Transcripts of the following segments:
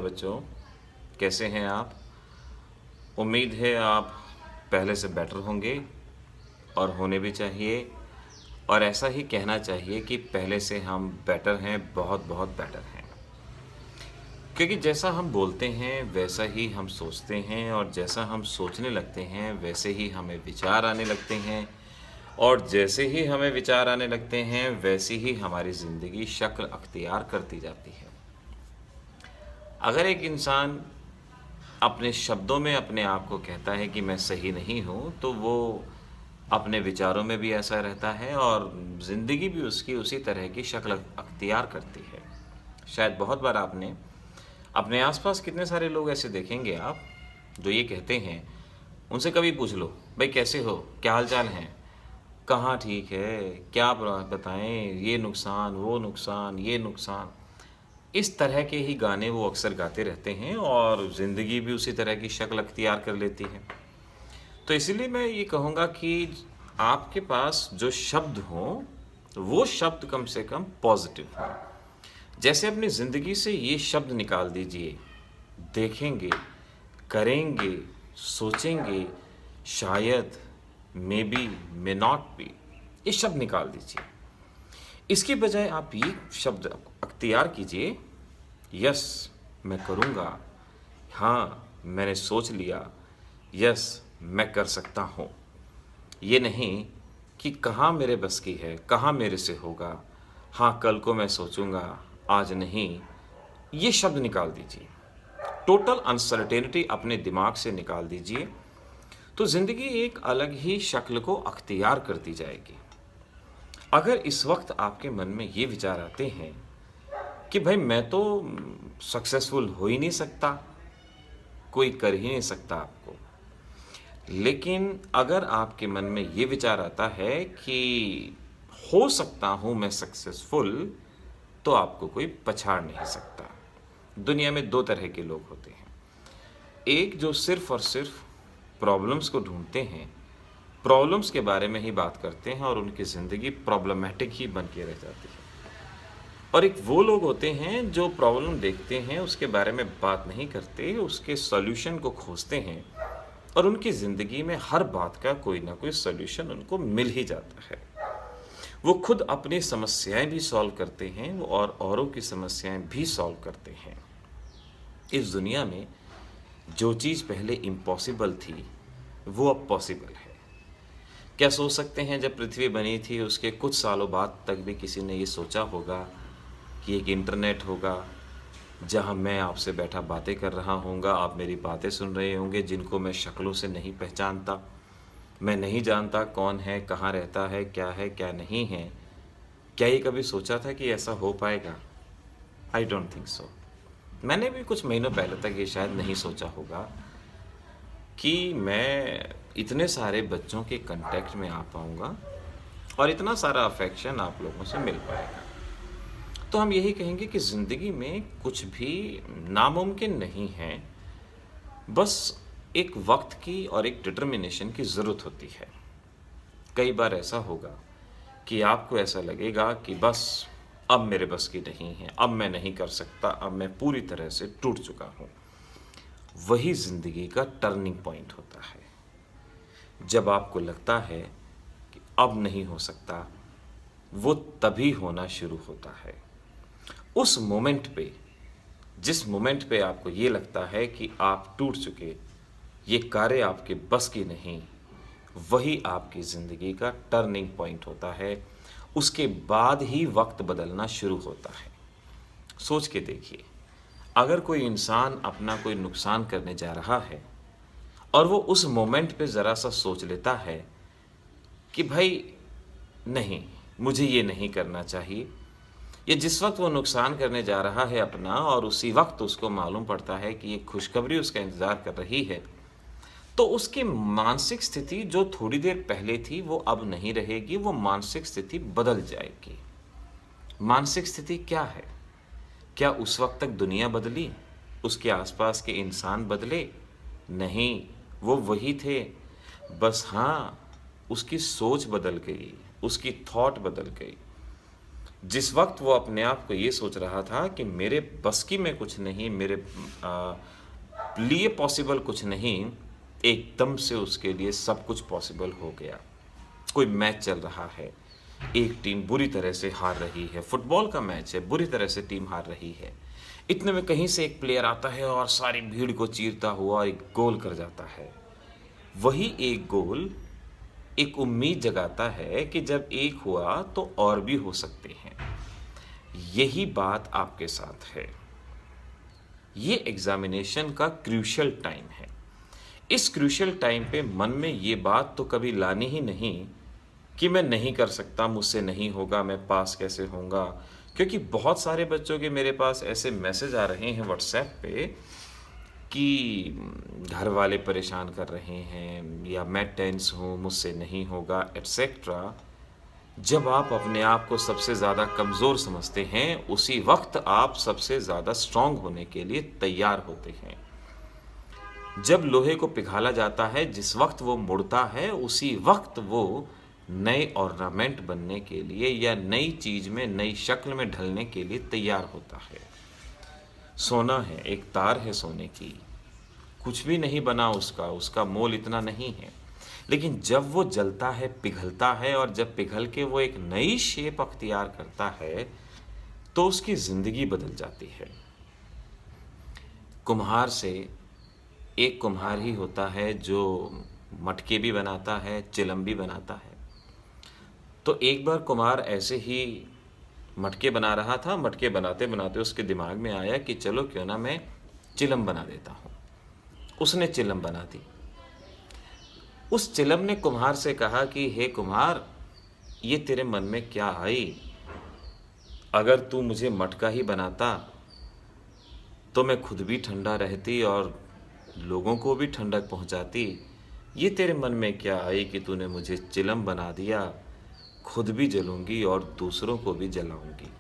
प्यारे बच्चों, कैसे हैं आप? उम्मीद है आप पहले से बेटर होंगे और होने भी चाहिए, और ऐसा ही कहना चाहिए कि पहले से हम बेटर हैं, बहुत बहुत बेटर हैं। क्योंकि जैसा हम बोलते हैं वैसा ही हम सोचते हैं, और जैसा हम सोचने लगते हैं वैसे ही हमें विचार आने लगते हैं, और जैसे ही हमें विचार आने लगते हैं वैसी ही हमारी ज़िंदगी शक्ल अख्तियार करती जाती है। अगर एक इंसान अपने शब्दों में अपने आप को कहता है कि मैं सही नहीं हूँ, तो वो अपने विचारों में भी ऐसा रहता है, और ज़िंदगी भी उसकी उसी तरह की शक्ल अख्तियार करती है। शायद बहुत बार आपने अपने आसपास कितने सारे लोग ऐसे देखेंगे आप, जो ये कहते हैं, उनसे कभी पूछ लो, भाई कैसे हो, क्या हाल चाल हैं, कहाँ ठीक है, क्या बताएं, ये नुकसान, वो नुकसान, ये नुकसान। इस तरह के ही गाने वो अक्सर गाते रहते हैं, और ज़िंदगी भी उसी तरह की शक्ल अख्तियार कर लेती है। तो इसीलिए मैं ये कहूँगा कि आपके पास जो शब्द हों, वो शब्द कम से कम पॉजिटिव हों। जैसे अपनी ज़िंदगी से ये शब्द निकाल दीजिए, देखेंगे, करेंगे, सोचेंगे, शायद, may be, may not be, ये शब्द निकाल दीजिए। इसके बजाय आप ये शब्द अख्तियार कीजिए, यस मैं करूँगा, हाँ मैंने सोच लिया, यस मैं कर सकता हूँ। ये नहीं कि कहाँ मेरे बस की है, कहाँ मेरे से होगा, हाँ कल को मैं सोचूंगा, आज नहीं। ये शब्द निकाल दीजिए, टोटल अनसर्टेनिटी अपने दिमाग से निकाल दीजिए, तो ज़िंदगी एक अलग ही शक्ल को अख्तियार करती जाएगी। अगर इस वक्त आपके मन में ये विचार आते हैं कि भाई मैं तो सक्सेसफुल हो ही नहीं सकता, कोई कर ही नहीं सकता आपको, लेकिन अगर आपके मन में ये विचार आता है कि हो सकता हूँ मैं सक्सेसफुल, तो आपको कोई पछाड़ नहीं सकता। दुनिया में दो तरह के लोग होते हैं, एक जो सिर्फ और सिर्फ प्रॉब्लम्स को ढूंढते हैं, प्रॉब्लम्स के बारे में ही बात करते हैं, और उनकी ज़िंदगी प्रॉब्लमेटिक ही बन के रह जाती है। और एक वो लोग होते हैं जो प्रॉब्लम देखते हैं, उसके बारे में बात नहीं करते, उसके सॉल्यूशन को खोजते हैं, और उनकी ज़िंदगी में हर बात का कोई ना कोई सॉल्यूशन उनको मिल ही जाता है। वो खुद अपनी समस्याएं भी सॉल्व करते हैं, वो और औरों की समस्याएं भी सॉल्व करते हैं। इस दुनिया में जो चीज़ पहले इम्पॉसिबल थी, वो अब पॉसिबल है। क्या सोच सकते हैं, जब पृथ्वी बनी थी उसके कुछ सालों बाद तक भी किसी ने ये सोचा होगा कि एक इंटरनेट होगा जहां मैं आपसे बैठा बातें कर रहा हूँगा, आप मेरी बातें सुन रहे होंगे, जिनको मैं शक्लों से नहीं पहचानता, मैं नहीं जानता कौन है, कहाँ रहता है, क्या नहीं है। क्या ये कभी सोचा था कि ऐसा हो पाएगा? I don't think so. मैंने भी कुछ महीनों पहले तक ये शायद नहीं सोचा होगा कि मैं इतने सारे बच्चों के कांटेक्ट में आ पाऊँगा, और इतना सारा अफेक्शन आप लोगों से मिल पाएगा। तो हम यही कहेंगे कि ज़िंदगी में कुछ भी नामुमकिन नहीं है, बस एक वक्त की और एक डिटर्मिनेशन की ज़रूरत होती है। कई बार ऐसा होगा कि आपको ऐसा लगेगा कि बस अब मेरे बस की नहीं है, अब मैं नहीं कर सकता, अब मैं पूरी तरह से टूट चुका हूँ। वही ज़िंदगी का टर्निंग पॉइंट होता है, जब आपको लगता है कि अब नहीं हो सकता, वो तभी होना शुरू होता है। उस मोमेंट पे, जिस मोमेंट पे आपको ये लगता है कि आप टूट चुके, ये कार्य आपके बस की नहीं, वही आपकी ज़िंदगी का टर्निंग पॉइंट होता है। उसके बाद ही वक्त बदलना शुरू होता है। सोच के देखिए, अगर कोई इंसान अपना कोई नुकसान करने जा रहा है, और वो उस मोमेंट पे ज़रा सा सोच लेता है कि भाई नहीं, मुझे ये नहीं करना चाहिए, ये जिस वक्त वो नुकसान करने जा रहा है अपना, और उसी वक्त उसको मालूम पड़ता है कि एक खुशखबरी उसका इंतज़ार कर रही है, तो उसकी मानसिक स्थिति जो थोड़ी देर पहले थी वो अब नहीं रहेगी, वो मानसिक स्थिति बदल जाएगी। मानसिक स्थिति क्या है? क्या उस वक्त तक दुनिया बदली, उसके आसपास के इंसान बदले? नहीं, वो वही थे। बस हाँ, उसकी सोच बदल गई, उसकी थॉट बदल गई। जिस वक़्त वो अपने आप को ये सोच रहा था कि मेरे बस की में कुछ नहीं, मेरे लिए पॉसिबल कुछ नहीं, एकदम से उसके लिए सब कुछ पॉसिबल हो गया। कोई मैच चल रहा है, एक टीम बुरी तरह से हार रही है, फुटबॉल का मैच है, बुरी तरह से टीम हार रही है। इतने में कहीं से एक प्लेयर आता है और सारी भीड़ को चीरता हुआ एक गोल कर जाता है। वही एक गोल एक उम्मीद जगाता है कि जब एक हुआ तो और भी हो सकते हैं। यही बात आपके साथ है। ये एग्जामिनेशन का क्रूशियल टाइम है। इस क्रूशियल टाइम पे मन में ये बात तो कभी लानी ही नहीं कि मैं नहीं कर सकता, मुझसे नहीं होगा, मैं पास कैसे होऊंगा। क्योंकि बहुत सारे बच्चों के मेरे पास ऐसे मैसेज आ रहे हैं व्हाट्सएप पे कि घर वाले परेशान कर रहे हैं, या मैं टेंस हूँ, मुझसे नहीं होगा, एटसेट्रा। जब आप अपने आप को सबसे ज़्यादा कमज़ोर समझते हैं, उसी वक्त आप सबसे ज़्यादा स्ट्रांग होने के लिए तैयार होते हैं। जब लोहे को पिघाला जाता है, जिस वक्त वो मुड़ता है, उसी वक्त वो नए ऑर्नामेंट बनने के लिए या नई चीज़ में, नई शक्ल में ढलने के लिए तैयार होता है। सोना है, एक तार है सोने की, कुछ भी नहीं बना उसका, उसका मोल इतना नहीं है। लेकिन जब वो जलता है, पिघलता है, और जब पिघल के वो एक नई शेप अख्तियार करता है, तो उसकी ज़िंदगी बदल जाती है। कुम्हार से एक कुम्हार ही होता है जो मटके भी बनाता है, चिलम भी बनाता है। तो एक बार कुम्हार ऐसे ही मटके बना रहा था। मटके बनाते बनाते उसके दिमाग में आया कि चलो क्यों ना मैं चिलम बना देता हूँ। उसने चिलम बना दी। उस चिलम ने कुम्हार से कहा कि हे कुम्हार, ये तेरे मन में क्या आई? अगर तू मुझे मटका ही बनाता तो मैं खुद भी ठंडा रहती और लोगों को भी ठंडक पहुंचाती। ये तेरे मन में क्या आई कि तूने मुझे चिलम बना दिया? खुद भी जलूंगी और दूसरों को भी जलाऊंगी।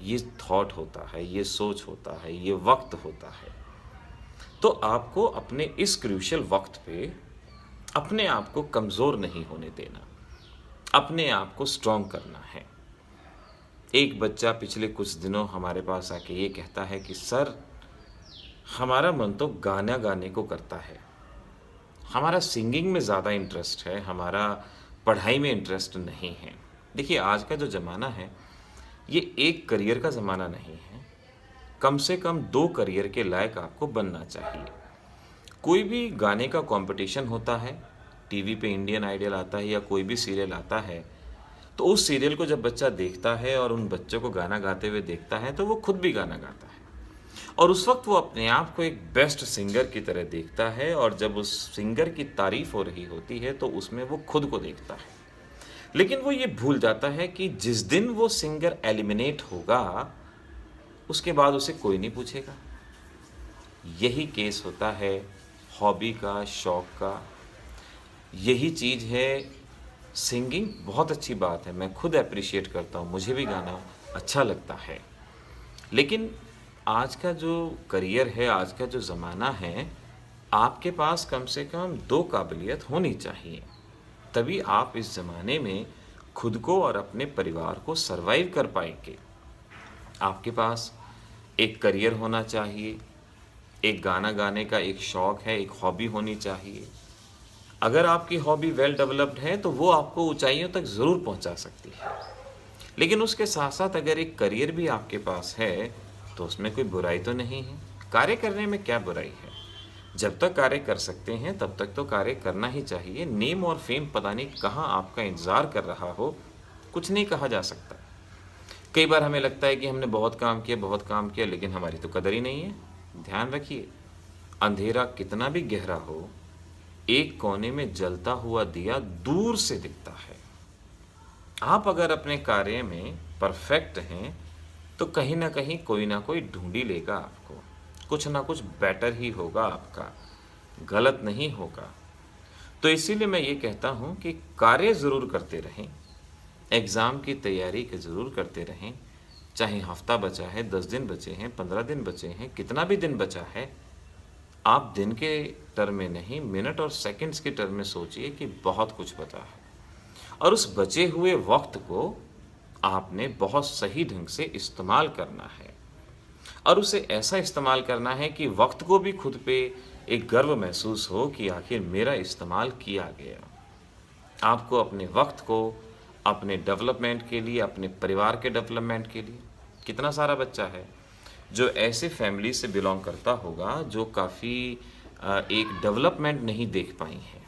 ये थॉट होता है, ये सोच होता है, ये वक्त होता है। तो आपको अपने इस क्रूशियल वक्त पे अपने आप को कमज़ोर नहीं होने देना, अपने आप को स्ट्रॉन्ग करना है। एक बच्चा पिछले कुछ दिनों हमारे पास आके ये कहता है कि सर, हमारा मन तो गाना गाने को करता है, हमारा सिंगिंग में ज़्यादा इंटरेस्ट है, हमारा पढ़ाई में इंटरेस्ट नहीं है। देखिए, आज का जो ज़माना है, ये एक करियर का ज़माना नहीं है। कम से कम 2 करियर के लायक आपको बनना चाहिए। कोई भी गाने का कंपटीशन होता है, टीवी पे इंडियन आइडल आता है या कोई भी सीरियल आता है, तो उस सीरियल को जब बच्चा देखता है और उन बच्चों को गाना गाते हुए देखता है, तो वो खुद भी गाना गाता है। और उस वक्त वो अपने आप को एक बेस्ट सिंगर की तरह देखता है, और जब उस सिंगर की तारीफ हो रही होती है तो उसमें वो खुद को देखता है। लेकिन वो ये भूल जाता है कि जिस दिन वो सिंगर एलिमिनेट होगा, उसके बाद उसे कोई नहीं पूछेगा। यही केस होता है हॉबी का, शौक का। यही चीज़ है। सिंगिंग बहुत अच्छी बात है, मैं खुद अप्रिशिएट करता हूँ, मुझे भी गाना अच्छा लगता है। लेकिन आज का जो करियर है, आज का जो ज़माना है, आपके पास कम से कम 2 काबिलियत होनी चाहिए। तभी आप इस ज़माने में खुद को और अपने परिवार को सर्वाइव कर पाएंगे। आपके पास एक करियर होना चाहिए, एक गाना गाने का एक शौक़ है, एक हॉबी होनी चाहिए। अगर आपकी हॉबी वेल डेवलप्ड है तो वो आपको ऊंचाइयों तक ज़रूर पहुंचा सकती है। लेकिन उसके साथ साथ अगर एक करियर भी आपके पास है तो उसमें कोई बुराई तो नहीं है। कार्य करने में क्या बुराई है? जब तक कार्य कर सकते हैं तब तक तो कार्य करना ही चाहिए। नेम और फेम पता नहीं कहाँ आपका इंतज़ार कर रहा हो, कुछ नहीं कहा जा सकता। कई बार हमें लगता है कि हमने बहुत काम किया, बहुत काम किया, लेकिन हमारी तो कदर ही नहीं है। ध्यान रखिए, अंधेरा कितना भी गहरा हो, एक कोने में जलता हुआ दिया दूर से दिखता है। आप अगर अपने कार्य में परफेक्ट हैं तो कहीं ना कहीं कोई ना कोई ढूंढ ही लेगा आपको, कुछ ना कुछ बेटर ही होगा आपका, गलत नहीं होगा। तो इसीलिए मैं ये कहता हूँ कि कार्य ज़रूर करते रहें, एग्ज़ाम की तैयारी के ज़रूर करते रहें। चाहे हफ्ता बचा है, 10 दिन बचे हैं, 15 दिन बचे हैं, कितना भी दिन बचा है, आप दिन के टर्म में नहीं, मिनट और सेकंड्स के टर्म में सोचिए कि बहुत कुछ बचा है। और उस बचे हुए वक्त को आपने बहुत सही ढंग से इस्तेमाल करना है और उसे ऐसा इस्तेमाल करना है कि वक़्त को भी खुद पे एक गर्व महसूस हो कि आखिर मेरा इस्तेमाल किया गया। आपको अपने वक़्त को अपने डेवलपमेंट के लिए, अपने परिवार के डेवलपमेंट के लिए कितना सारा बच्चा है, जो ऐसे फैमिली से बिलॉन्ग करता होगा जो काफ़ी एक डेवलपमेंट नहीं देख पाई है।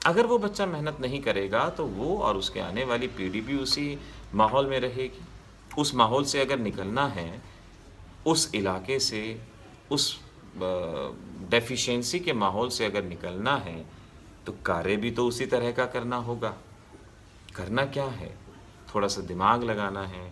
अगर वो बच्चा मेहनत नहीं करेगा तो वो और उसके आने वाली पीढ़ी भी उसी माहौल में रहेगी। उस माहौल से अगर निकलना है, उस इलाके से, उस डेफ़िशिएंसी के माहौल से अगर निकलना है, तो कार्य भी तो उसी तरह का करना होगा। करना क्या है? थोड़ा-सा दिमाग लगाना है,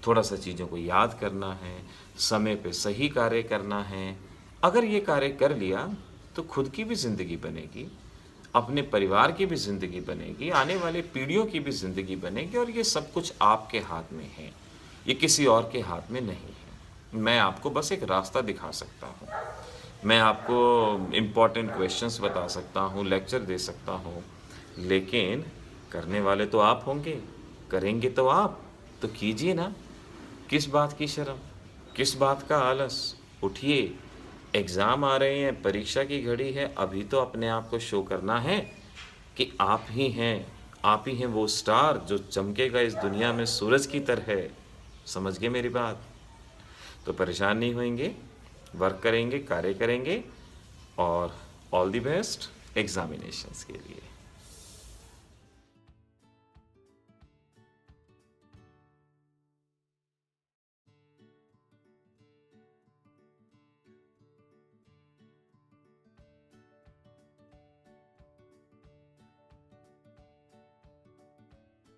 थोड़ा-सा चीज़ों को याद करना है, समय पे सही कार्य करना है। अगर ये कार्य कर लिया, तो खुद की भी ज़िंदगी बनेगी, अपने परिवार की भी ज़िंदगी बनेगी, आने वाली पीढ़ियों की भी ज़िंदगी बनेगी और ये सब कुछ आपके हाथ में है। ये किसी और के हाथ में नहीं है। मैं आपको बस एक रास्ता दिखा सकता हूँ। मैं आपको इम्पोर्टेंट क्वेश्चंस बता सकता हूँ, लेक्चर दे सकता हूँ, लेकिन करने वाले तो आप होंगे, करेंगे तो आप, तो कीजिए ना। किस बात की शर्म, किस बात का आलस? उठिए, एग्ज़ाम आ रहे हैं, परीक्षा की घड़ी है, अभी तो अपने आप को शो करना है कि आप ही हैं वो स्टार जो चमकेगा इस दुनिया में सूरज की तरह। समझ गए मेरी बात? तो परेशान नहीं होएंगे, वर्क करेंगे, कार्य करेंगे और ऑल द बेस्ट एग्ज़ामिनेशंस के लिए।